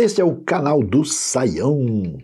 Este é o canal do Saião,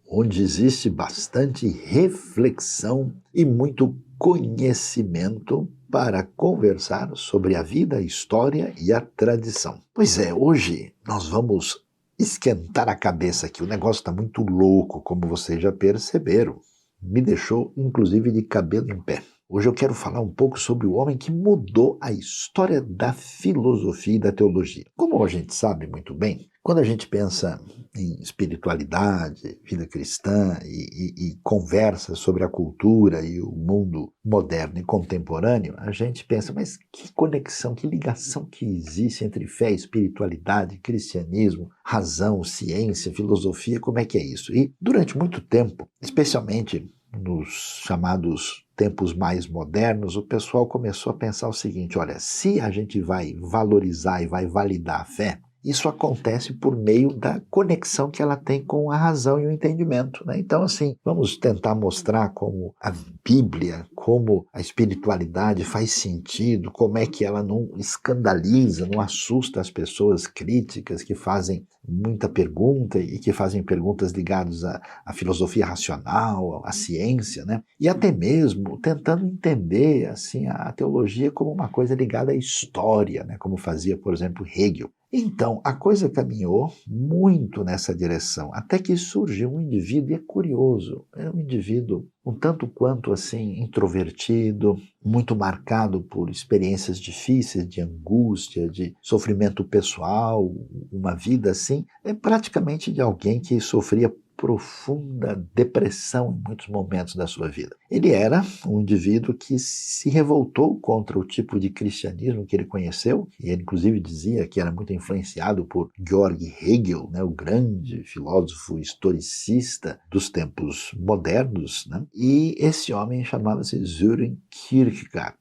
onde existe bastante reflexão e muito conhecimento para conversar sobre a vida, a história e a tradição. Pois é, hoje nós vamos esquentar a cabeça aqui. O negócio está muito louco, como vocês já perceberam. Me deixou, inclusive, de cabelo em pé. Hoje eu quero falar um pouco sobre o homem que mudou a história da filosofia e da teologia. Como a gente sabe muito bem, quando a gente pensa em espiritualidade, vida cristã e conversa sobre a cultura e o mundo moderno e contemporâneo, a gente pensa, mas que conexão, que ligação que existe entre fé, espiritualidade, cristianismo, razão, ciência, filosofia, como é que é isso? E durante muito tempo, especialmente nos chamados tempos mais modernos, o pessoal começou a pensar o seguinte, olha, se a gente vai valorizar e vai validar a fé, isso acontece por meio da conexão que ela tem com a razão e o entendimento, né? Então, assim, vamos tentar mostrar como a Bíblia, como a espiritualidade faz sentido, como é que ela não escandaliza, não assusta as pessoas críticas que fazem muita pergunta e que fazem perguntas ligadas à filosofia racional, à ciência, né? E até mesmo tentando entender assim, a teologia como uma coisa ligada à história, né? Como fazia, por exemplo, Hegel. Então, a coisa caminhou muito nessa direção, até que surgiu um indivíduo, e é curioso, é um indivíduo um tanto quanto assim introvertido, muito marcado por experiências difíceis, de angústia, de sofrimento pessoal, uma vida assim, é praticamente de alguém que sofria profunda depressão em muitos momentos da sua vida. Ele era um indivíduo que se revoltou contra o tipo de cristianismo que ele conheceu, e ele inclusive dizia que era muito influenciado por Georg Hegel, né, o grande filósofo historicista dos tempos modernos, né? E esse homem chamava-se Søren Kierkegaard.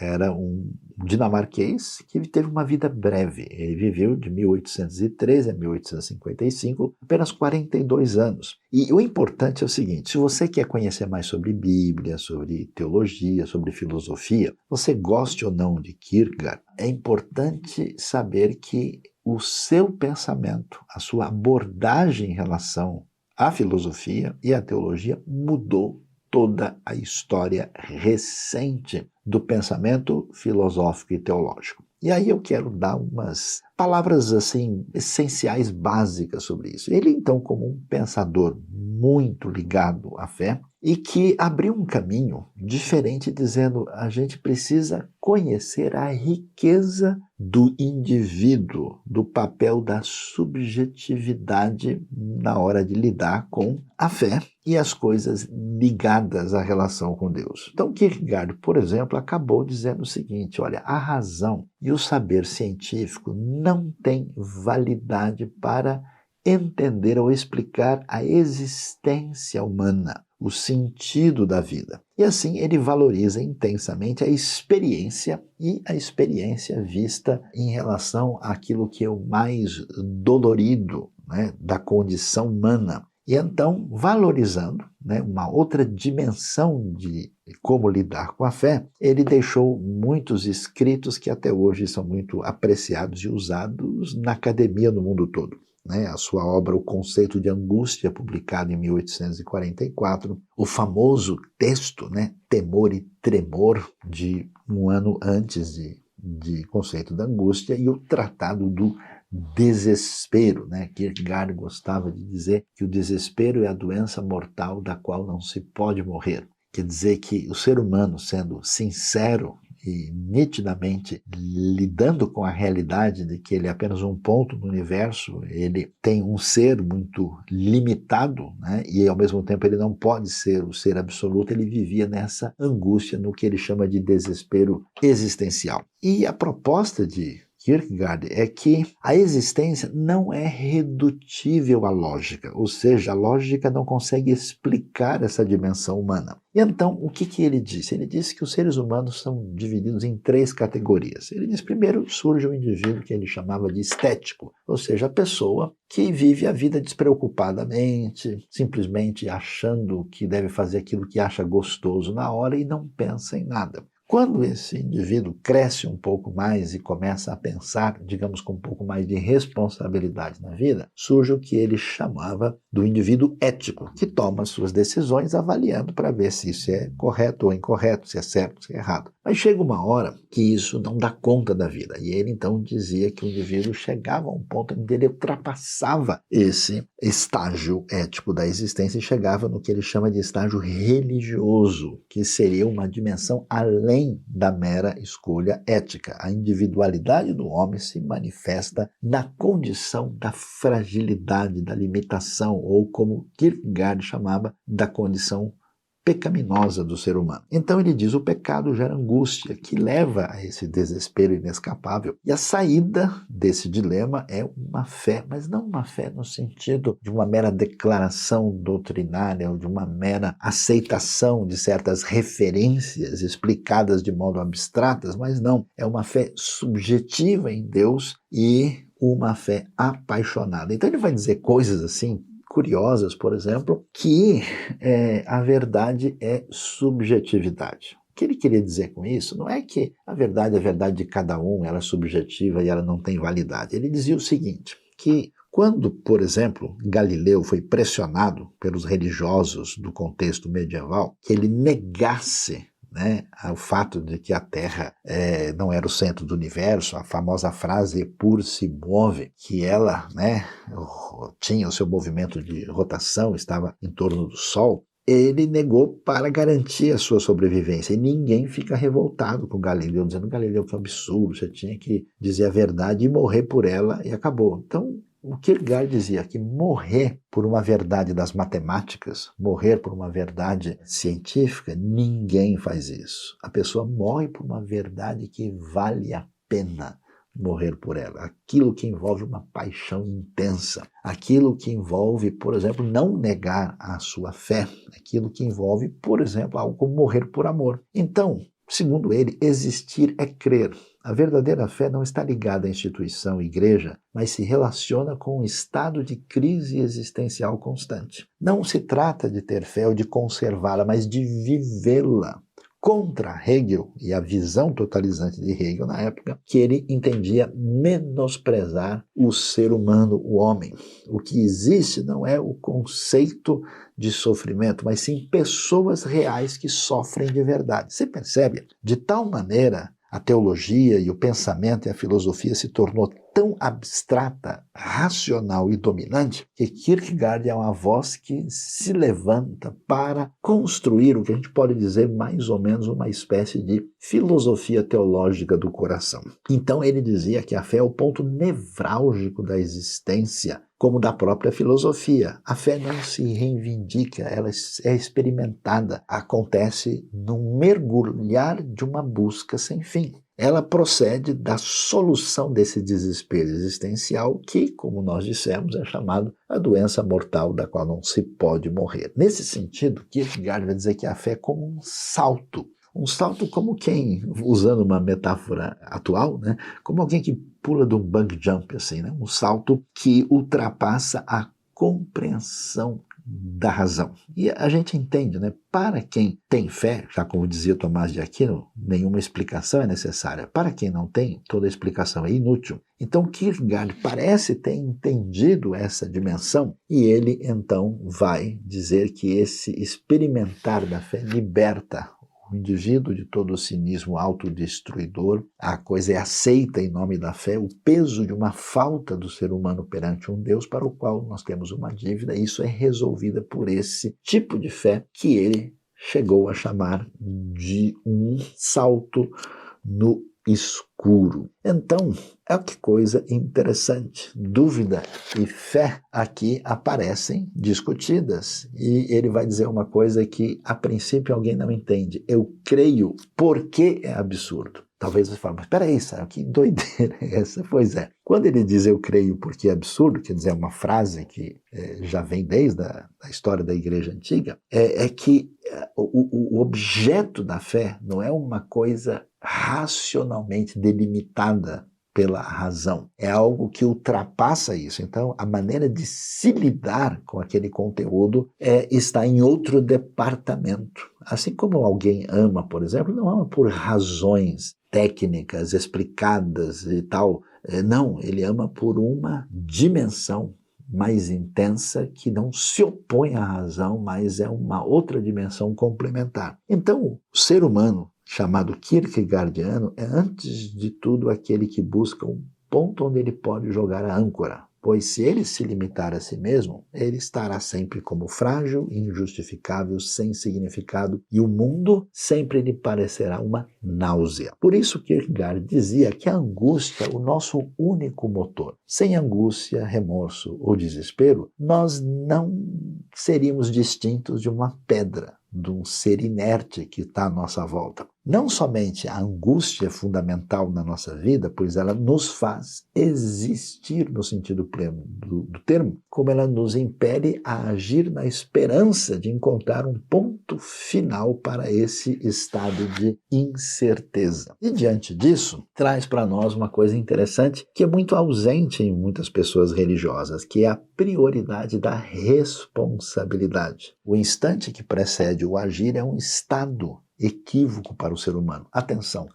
Era um dinamarquês que teve uma vida breve. Ele viveu de 1813 a 1855, apenas 42 anos. E o importante é o seguinte, se você quer conhecer mais sobre Bíblia, sobre teologia, sobre filosofia, você goste ou não de Kierkegaard, é importante saber que o seu pensamento, a sua abordagem em relação à filosofia e à teologia mudou toda a história recente do pensamento filosófico e teológico. E aí eu quero dar umas palavras assim essenciais, básicas sobre isso. Ele então, como um pensador muito ligado à fé, e que abriu um caminho diferente, dizendo a gente precisa conhecer a riqueza do indivíduo, do papel da subjetividade na hora de lidar com a fé e as coisas ligadas à relação com Deus. Então Kierkegaard, por exemplo, acabou dizendo o seguinte, olha, a razão e o saber científico não têm validade para entender ou explicar a existência humana, o sentido da vida. E assim ele valoriza intensamente a experiência e a experiência vista em relação àquilo que é o mais dolorido, né, da condição humana. E então, valorizando, né, uma outra dimensão de como lidar com a fé, ele deixou muitos escritos que até hoje são muito apreciados e usados na academia no mundo todo. A sua obra O Conceito de Angústia, publicado em 1844, o famoso texto, né, Temor e Tremor, de um ano antes de Conceito da Angústia, e o Tratado do Desespero, né? Kierkegaard gostava de dizer que o desespero é a doença mortal da qual não se pode morrer. Quer dizer que o ser humano, sendo sincero e nitidamente lidando com a realidade de que ele é apenas um ponto no universo, ele tem um ser muito limitado, né? E ao mesmo tempo ele não pode ser o ser absoluto, ele vivia nessa angústia, no que ele chama de desespero existencial. E a proposta de Kierkegaard é que a existência não é redutível à lógica, ou seja, a lógica não consegue explicar essa dimensão humana. E então, o que ele disse? Ele disse que os seres humanos são divididos em 3 categorias. Ele diz, primeiro, surge um indivíduo que ele chamava de estético, ou seja, a pessoa que vive a vida despreocupadamente, simplesmente achando que deve fazer aquilo que acha gostoso na hora e não pensa em nada. Quando esse indivíduo cresce um pouco mais e começa a pensar, digamos, com um pouco mais de responsabilidade na vida, surge o que ele chamava do indivíduo ético, que toma suas decisões avaliando para ver se isso é correto ou incorreto, se é certo ou se é errado. Mas chega uma hora que isso não dá conta da vida. E ele então dizia que o indivíduo chegava a um ponto em que ele ultrapassava esse estágio ético da existência e chegava no que ele chama de estágio religioso, que seria uma dimensão além da mera escolha ética. A individualidade do homem se manifesta na condição da fragilidade, da limitação, ou como Kierkegaard chamava, da condição pecaminosa do ser humano. Então ele diz: o pecado gera angústia, que leva a esse desespero inescapável. E a saída desse dilema é uma fé, mas não uma fé no sentido de uma mera declaração doutrinária ou de uma mera aceitação de certas referências explicadas de modo abstratas, mas não, é uma fé subjetiva em Deus e uma fé apaixonada. Então ele vai dizer coisas assim curiosas, por exemplo, que a verdade é subjetividade. O que ele queria dizer com isso não é que a verdade é a verdade de cada um, ela é subjetiva e ela não tem validade. Ele dizia o seguinte, que quando, por exemplo, Galileu foi pressionado pelos religiosos do contexto medieval, que ele negasse o fato de que a Terra não era o centro do universo, a famosa frase "por se move", que ela tinha o seu movimento de rotação, estava em torno do Sol, ele negou para garantir a sua sobrevivência. E ninguém fica revoltado com Galileu, dizendo: Galileu, que absurdo, você tinha que dizer a verdade e morrer por ela, e acabou. Então, o Kierkegaard dizia que morrer por uma verdade das matemáticas, morrer por uma verdade científica, ninguém faz isso. A pessoa morre por uma verdade que vale a pena morrer por ela. Aquilo que envolve uma paixão intensa, aquilo que envolve, por exemplo, não negar a sua fé, aquilo que envolve, por exemplo, algo como morrer por amor. Então, segundo ele, existir é crer. A verdadeira fé não está ligada à instituição igreja, mas se relaciona com um estado de crise existencial constante. Não se trata de ter fé ou de conservá-la, mas de vivê-la. Contra Hegel e a visão totalizante de Hegel na época, que ele entendia menosprezar o ser humano, o homem. O que existe não é o conceito de sofrimento, mas sim pessoas reais que sofrem de verdade. Você percebe? De tal maneira, a teologia e o pensamento e a filosofia se tornou tão abstrata, racional e dominante que Kierkegaard é uma voz que se levanta para construir o que a gente pode dizer mais ou menos uma espécie de filosofia teológica do coração. Então ele dizia que a fé é o ponto nevrálgico da existência, como da própria filosofia. A fé não se reivindica, ela é experimentada, acontece num mergulhar de uma busca sem fim. Ela procede da solução desse desespero existencial que, como nós dissemos, é chamado a doença mortal da qual não se pode morrer. Nesse sentido, Kierkegaard vai dizer que a fé é como um salto como quem, usando uma metáfora atual, como alguém que pula de um bungee jump, assim, um salto que ultrapassa a compreensão da razão. E a gente entende, para quem tem fé, já como dizia Tomás de Aquino, nenhuma explicação é necessária. Para quem não tem, toda explicação é inútil. Então Kierkegaard parece ter entendido essa dimensão e ele então vai dizer que esse experimentar da fé liberta o indivíduo de todo o cinismo autodestruidor. A coisa é aceita em nome da fé, o peso de uma falta do ser humano perante um Deus para o qual nós temos uma dívida, e isso é resolvida por esse tipo de fé que ele chegou a chamar de um salto no escuro. Então, que coisa interessante. Dúvida e fé aqui aparecem discutidas. E ele vai dizer uma coisa que, a princípio, alguém não entende. Eu creio porque é absurdo. Talvez você fale, mas peraí, Sara, que doideira é essa? Pois é. Quando ele diz eu creio porque é absurdo, quer dizer, é uma frase que já vem desde a história da Igreja Antiga, é que o objeto da fé não é uma coisa racionalmente delimitada pela razão. É algo que ultrapassa isso. Então, a maneira de se lidar com aquele conteúdo está em outro departamento. Assim como alguém ama, por exemplo, não ama por razões técnicas explicadas e tal. Não, ele ama por uma dimensão mais intensa que não se opõe à razão, mas é uma outra dimensão complementar. Então, o ser humano, chamado Kierkegaardiano, é antes de tudo aquele que busca um ponto onde ele pode jogar a âncora, pois se ele se limitar a si mesmo, ele estará sempre como frágil, injustificável, sem significado, e o mundo sempre lhe parecerá uma náusea. Por isso Kierkegaard dizia que a angústia é o nosso único motor. Sem angústia, remorso ou desespero, nós não seríamos distintos de uma pedra, de um ser inerte que está à nossa volta. Não somente a angústia é fundamental na nossa vida, pois ela nos faz existir no sentido pleno do termo, como ela nos impele a agir na esperança de encontrar um ponto final para esse estado de incerteza. E diante disso, traz para nós uma coisa interessante que é muito ausente em muitas pessoas religiosas, que é a prioridade da responsabilidade. O instante que precede o agir é um estado equívoco para o ser humano. Atenção,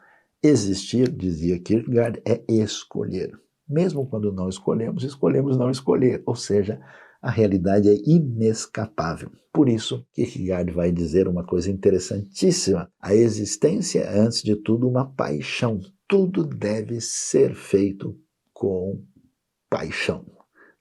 existir, dizia Kierkegaard, é escolher. Mesmo quando não escolhemos, escolhemos não escolher, ou seja, a realidade é inescapável. Por isso, Kierkegaard vai dizer uma coisa interessantíssima. A existência é, antes de tudo, uma paixão. Tudo deve ser feito com paixão.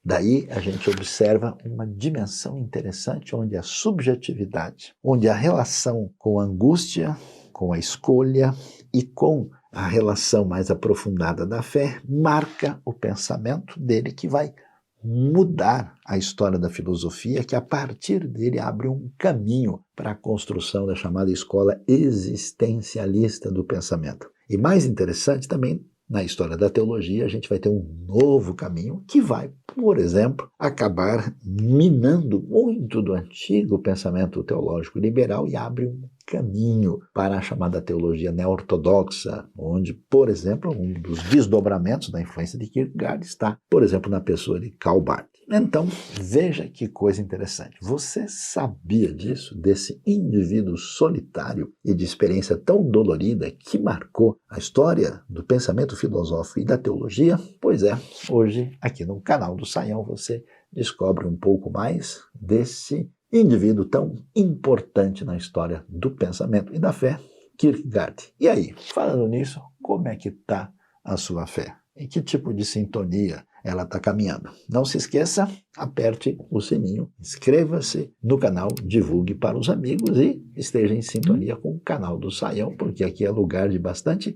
Daí a gente observa uma dimensão interessante onde a subjetividade, onde a relação com a angústia, com a escolha e com a relação mais aprofundada da fé marca o pensamento dele, que vai mudar a história da filosofia, que a partir dele abre um caminho para a construção da chamada escola existencialista do pensamento. E mais interessante também, na história da teologia, a gente vai ter um novo caminho que vai, por exemplo, acabar minando muito do antigo pensamento teológico liberal e abre um caminho para a chamada teologia neo-ortodoxa, onde, por exemplo, um dos desdobramentos da influência de Kierkegaard está, por exemplo, na pessoa de Karl Barth. Então, veja que coisa interessante. Você sabia disso, desse indivíduo solitário e de experiência tão dolorida que marcou a história do pensamento filosófico e da teologia? Pois é, hoje, aqui no canal do Saião, você descobre um pouco mais desse indivíduo tão importante na história do pensamento e da fé, Kierkegaard. E aí, falando nisso, como é que está a sua fé? Em que tipo de sintonia ela está caminhando? Não se esqueça, aperte o sininho, inscreva-se no canal, divulgue para os amigos e esteja em sintonia com o canal do Saião, porque aqui é lugar de bastante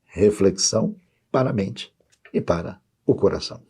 reflexão para a mente e para o coração.